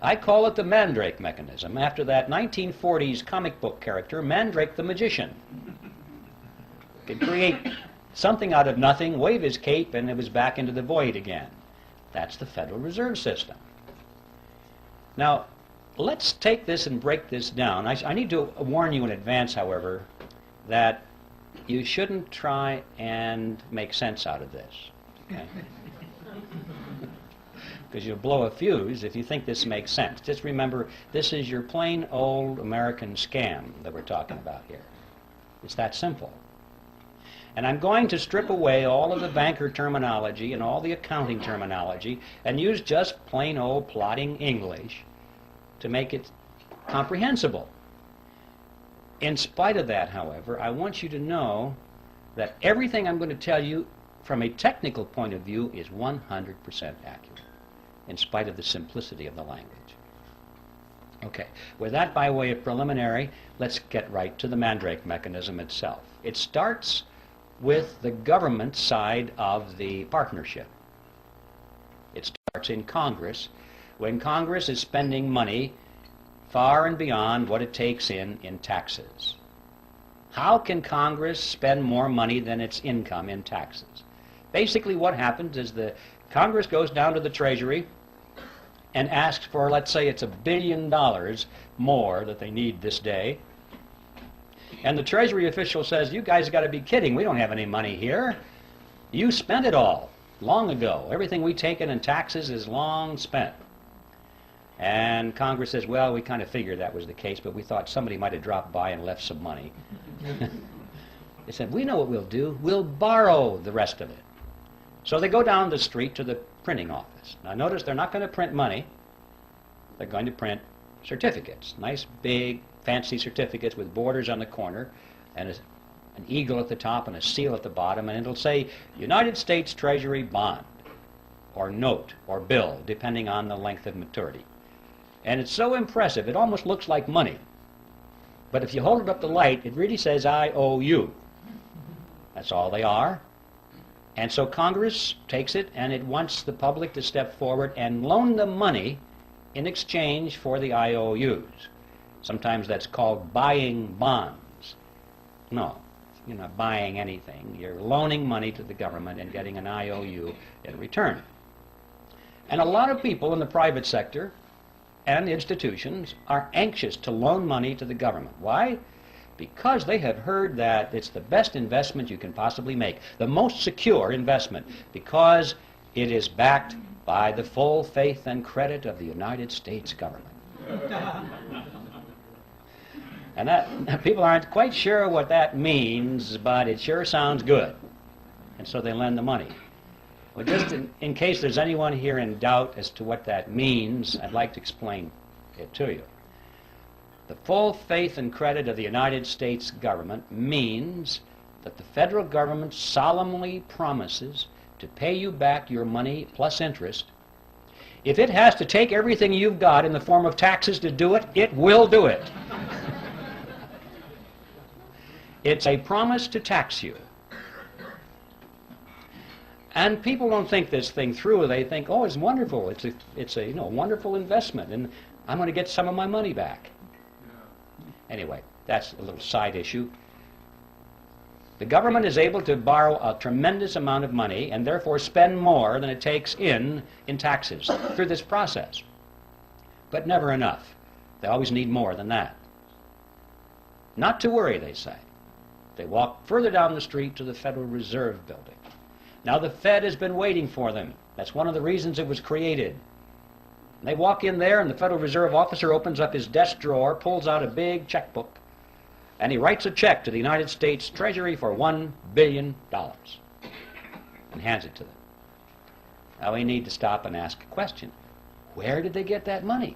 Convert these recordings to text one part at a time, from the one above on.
I call it the Mandrake mechanism, after that 1940s comic book character, Mandrake the Magician. Could create something out of nothing, wave his cape, and it was back into the void again. That's the Federal Reserve System. Now, let's take this and break this down. I need to warn you in advance, however, that you shouldn't try and make sense out of this. Okay? Because you'll blow a fuse if you think this makes sense. Just remember, this is your plain old American scam that we're talking about here. It's that simple. And I'm going to strip away all of the banker terminology and all the accounting terminology and use just plain old plodding English to make it comprehensible. In spite of that, however, I want you to know that everything I'm going to tell you from a technical point of view is 100% accurate, in spite of the simplicity of the language. Okay, with that by way of preliminary, let's get right to the Mandrake mechanism itself. It starts with the government side of the partnership. It starts in Congress, when Congress is spending money far and beyond what it takes in taxes. How can Congress spend more money than its income in taxes? Basically what happens is the Congress goes down to the Treasury and asks for, let's say it's $1 billion more that they need this day. And the Treasury official says, you guys got to be kidding, we don't have any money here. You spent it all long ago. Everything we taken in taxes is long spent. And Congress says, well, we kind of figured that was the case, but we thought somebody might have dropped by and left some money. They said, we know what we'll do. We'll borrow the rest of it. So they go down the street to the printing office. Now notice they're not going to print money. They're going to print certificates. Nice, big, fancy certificates with borders on the corner and an eagle at the top and a seal at the bottom, and it'll say United States Treasury bond or note or bill, depending on the length of maturity. And it's so impressive, it almost looks like money. But if you hold it up to light, it really says IOU. That's all they are. And so Congress takes it and it wants the public to step forward and loan them money in exchange for the IOUs. Sometimes that's called buying bonds. No, you're not buying anything. You're loaning money to the government and getting an IOU in return. And a lot of people in the private sector and institutions are anxious to loan money to the government. Why? Because they have heard that it's the best investment you can possibly make, the most secure investment, because it is backed by the full faith and credit of the United States government. And that people aren't quite sure what that means, but it sure sounds good. And so they lend the money. Well, just in case there's anyone here in doubt as to what that means, I'd like to explain it to you. The full faith and credit of the United States government means that the federal government solemnly promises to pay you back your money plus interest. If it has to take everything you've got in the form of taxes to do it, it will do it. It's a promise to tax you. And people don't think this thing through. They think, oh, it's wonderful. It's a wonderful investment, and I'm going to get some of my money back. Anyway, that's a little side issue. The government is able to borrow a tremendous amount of money and therefore spend more than it takes in taxes through this process. But never enough. They always need more than that. Not to worry, they say. They walk further down the street to the Federal Reserve Building. Now the Fed has been waiting for them. That's one of the reasons it was created. And they walk in there and the Federal Reserve officer opens up his desk drawer, pulls out a big checkbook, and he writes a check to the United States Treasury for $1 billion and hands it to them. Now we need to stop and ask a question. Where did they get that money?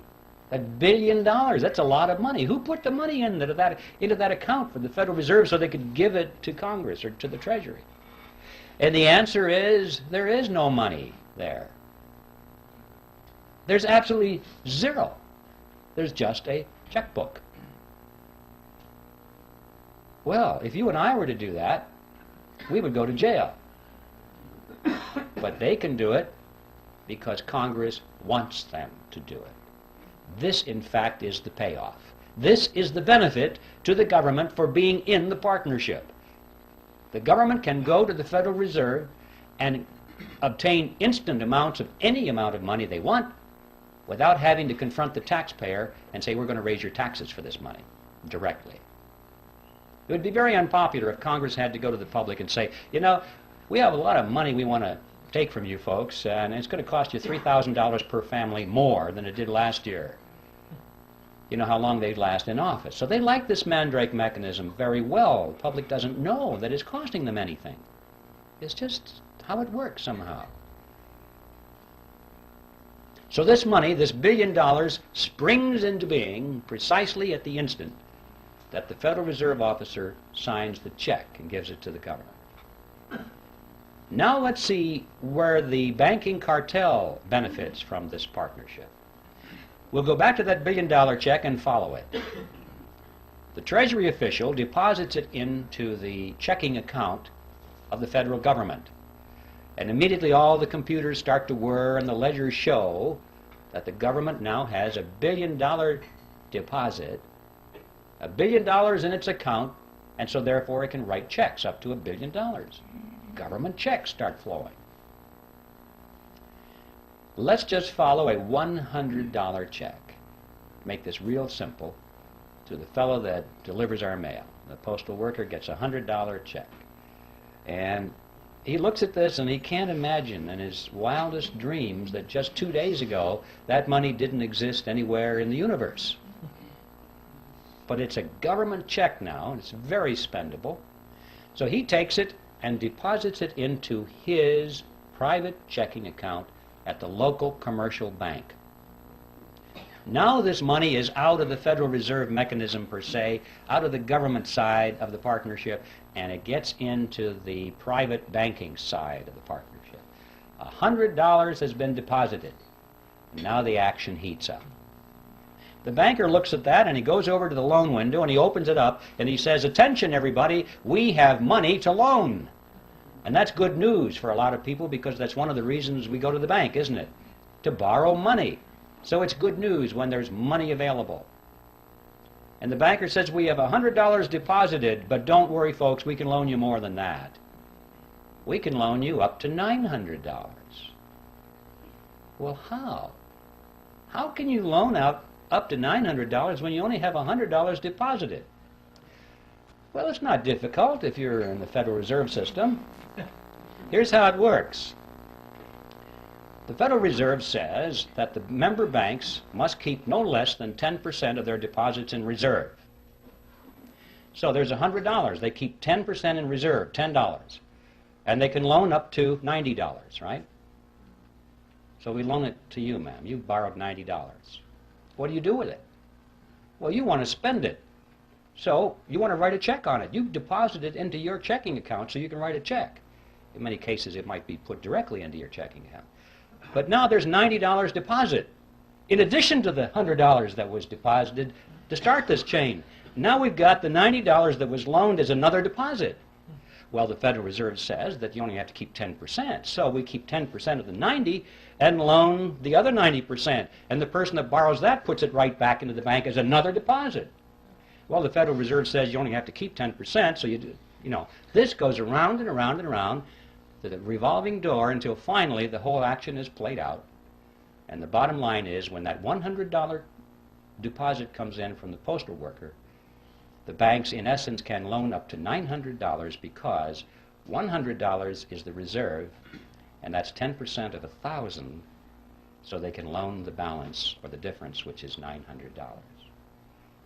That $1 billion, that's a lot of money. Who put the money into that account for the Federal Reserve so they could give it to Congress or to the Treasury? And the answer is, there is no money there. There's absolutely zero. There's just a checkbook. Well, if you and I were to do that, we would go to jail. But they can do it because Congress wants them to do it. This, in fact, is the payoff. This is the benefit to the government for being in the partnership. The government can go to the Federal Reserve and obtain instant amounts of any amount of money they want without having to confront the taxpayer and say, we're going to raise your taxes for this money directly. It would be very unpopular if Congress had to go to the public and say, you know, we have a lot of money we want to take from you folks, and it's going to cost you $3,000 per family more than it did last year. You know how long they'd last in office. So they like this mandrake mechanism very well. The public doesn't know that it's costing them anything. It's just how it works somehow. So this money, this $1 billion, springs into being precisely at the instant that the Federal Reserve officer signs the check and gives it to the government. Now let's see where the banking cartel benefits from this partnership. We'll go back to that $1 billion check and follow it. The Treasury official deposits it into the checking account of the federal government. And immediately all the computers start to whir and the ledgers show that the government now has a $1 billion deposit, $1 billion in its account, and so therefore it can write checks up to $1 billion. Government checks start flowing. Let's just follow a $100 check. Make this real simple to the fellow that delivers our mail. The postal worker gets a $100 check. And he looks at this and he can't imagine in his wildest dreams that just 2 days ago that money didn't exist anywhere in the universe. But it's a government check now, and it's very spendable. So he takes it and deposits it into his private checking account at the local commercial bank. Now this money is out of the Federal Reserve mechanism per se, out of the government side of the partnership, and it gets into the private banking side of the partnership. $100 has been deposited. Now the action heats up. The banker looks at that and he goes over to the loan window and he opens it up and he says, attention everybody, we have money to loan. And that's good news for a lot of people because that's one of the reasons we go to the bank, isn't it? To borrow money. So it's good news when there's money available. And the banker says, we have $100 deposited, but don't worry folks, we can loan you more than that. We can loan you up to $900. Well, how? How can you loan out up to $900 when you only have $100 deposited? Well, it's not difficult if you're in the Federal Reserve System. Here's how it works. The Federal Reserve says that the member banks must keep no less than 10% of their deposits in reserve. So there's $100. They keep 10% in reserve, $10. And they can loan up to $90, right? So we loan it to you, ma'am. You borrowed $90. What do you do with it? Well, you want to spend it. So you want to write a check on it. You deposit it into your checking account so you can write a check. In many cases, it might be put directly into your checking account. But now there's $90 deposit, in addition to the $100 that was deposited to start this chain. Now we've got the $90 that was loaned as another deposit. Well, the Federal Reserve says that you only have to keep 10%. So we keep 10% of the 90 and loan the other 90%. And the person that borrows that puts it right back into the bank as another deposit. Well, the Federal Reserve says you only have to keep 10%, so you know, this goes around and around and around the revolving door until finally the whole action is played out. And the bottom line is when that $100 deposit comes in from the postal worker, the banks in essence can loan up to $900 because $100 is the reserve and that's 10% of 1,000, so they can loan the balance or the difference, which is $900.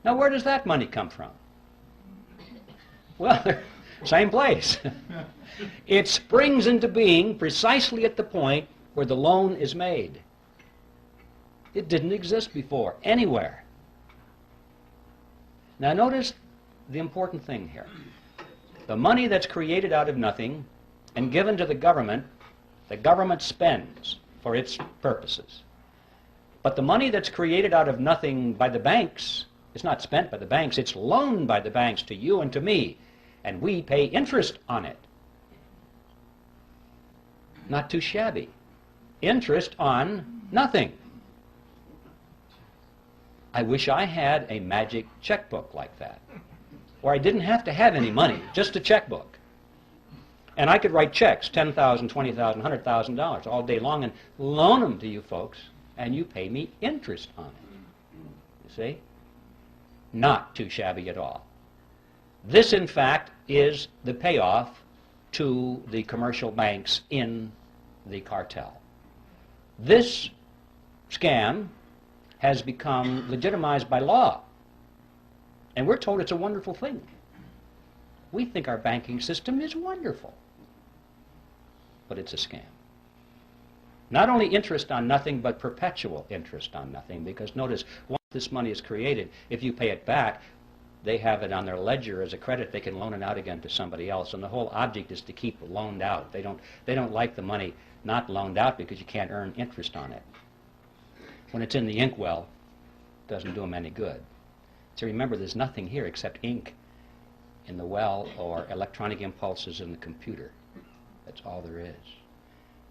Now where does that money come from? Well, same place. It springs into being precisely at the point where the loan is made. It didn't exist before, anywhere. Now notice the important thing here. The money that's created out of nothing and given to the government spends for its purposes. But the money that's created out of nothing by the banks, it's not spent by the banks, it's loaned by the banks to you and to me, and we pay interest on it. Not too shabby. Interest on nothing. I wish I had a magic checkbook like that, where I didn't have to have any money, just a checkbook. And I could write checks, $10,000, $20,000, $100,000 all day long and loan them to you folks, and you pay me interest on it. You see? Not too shabby at all. This, in fact, is the payoff to the commercial banks in the cartel. This scam has become legitimized by law, and we're told it's a wonderful thing. We think our banking system is wonderful, but it's a scam. Not only interest on nothing, but perpetual interest on nothing, because notice, once this money is created, if you pay it back, they have it on their ledger as a credit. They can loan it out again to somebody else, and the whole object is to keep it loaned out. They don't like the money not loaned out because you can't earn interest on it. When it's in the inkwell, it doesn't do them any good. So remember, there's nothing here except ink in the well or electronic impulses in the computer. That's all there is.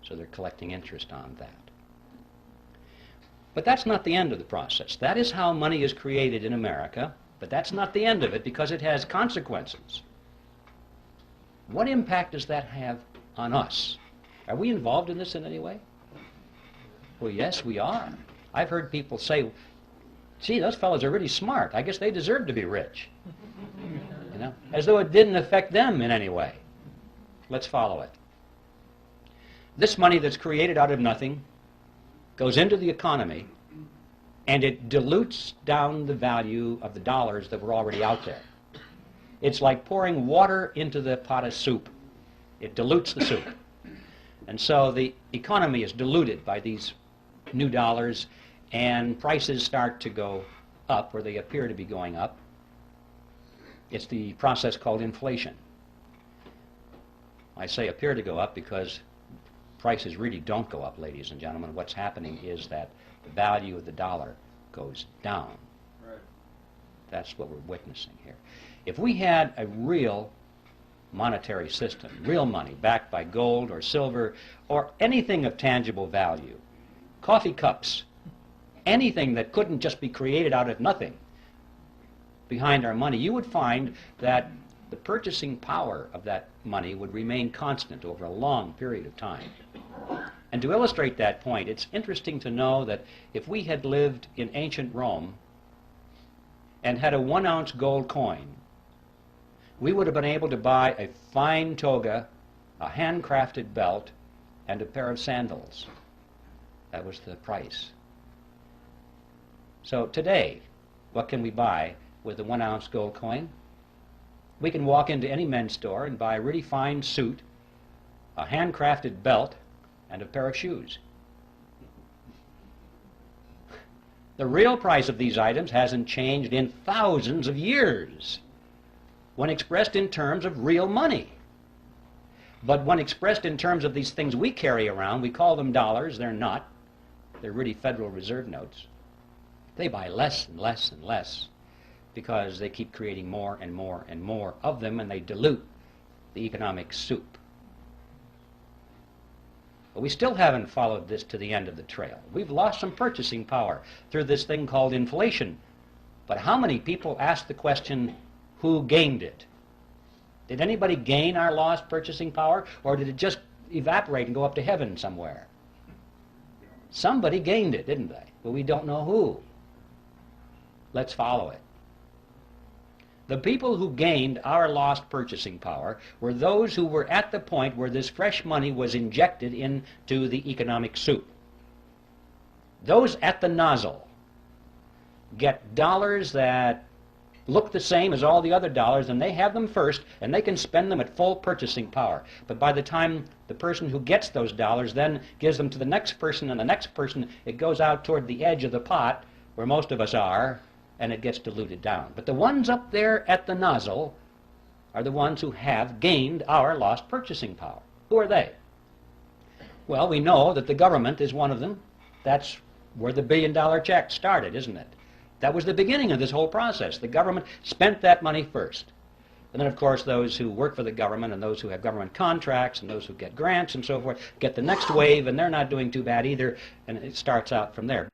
So they're collecting interest on that. But that's not the end of the process. That is how money is created in America, but that's not the end of it because it has consequences. What impact does that have on us? Are we involved in this in any way? Well, yes, we are. I've heard people say, gee, those fellows are really smart. I guess they deserve to be rich. You know, as though it didn't affect them in any way. Let's follow it. This money that's created out of nothing goes into the economy, and it dilutes down the value of the dollars that were already out there. It's like pouring water into the pot of soup. It dilutes the soup. And so the economy is diluted by these new dollars, and prices start to go up, or they appear to be going up. It's the process called inflation. I say appear to go up because prices really don't go up, ladies and gentlemen. What's happening is that the value of the dollar goes down. Right. That's what we're witnessing here. If we had a real monetary system, real money backed by gold or silver or anything of tangible value, coffee cups, anything that couldn't just be created out of nothing behind our money, you would find that the purchasing power of that money would remain constant over a long period of time. And to illustrate that point, it's interesting to know that if we had lived in ancient Rome and had a 1-ounce gold coin, we would have been able to buy a fine toga, a handcrafted belt, and a pair of sandals. That was the price. So today, what can we buy with a 1-ounce gold coin? We can walk into any men's store and buy a really fine suit, a handcrafted belt, and a pair of shoes. The real price of these items hasn't changed in thousands of years when expressed in terms of real money. But when expressed in terms of these things we carry around, we call them dollars. They're not. They're really Federal Reserve notes. They buy less and less and less because they keep creating more and more and more of them, and they dilute the economic soup. But we still haven't followed this to the end of the trail. We've lost some purchasing power through this thing called inflation. But how many people ask the question, who gained it? Did anybody gain our lost purchasing power, or did it just evaporate and go up to heaven somewhere? Somebody gained it, didn't they? But we don't know who. Let's follow it. The people who gained our lost purchasing power were those who were at the point where this fresh money was injected into the economic soup. Those at the nozzle get dollars that look the same as all the other dollars, and they have them first, and they can spend them at full purchasing power. But by the time the person who gets those dollars then gives them to the next person and the next person, it goes out toward the edge of the pot, where most of us are, and it gets diluted down. But the ones up there at the nozzle are the ones who have gained our lost purchasing power. Who are they? Well, we know that the government is one of them. That's where the billion-dollar check started, isn't it? That was the beginning of this whole process. The government spent that money first. And then, of course, those who work for the government and those who have government contracts and those who get grants and so forth get the next wave, and they're not doing too bad either, and it starts out from there.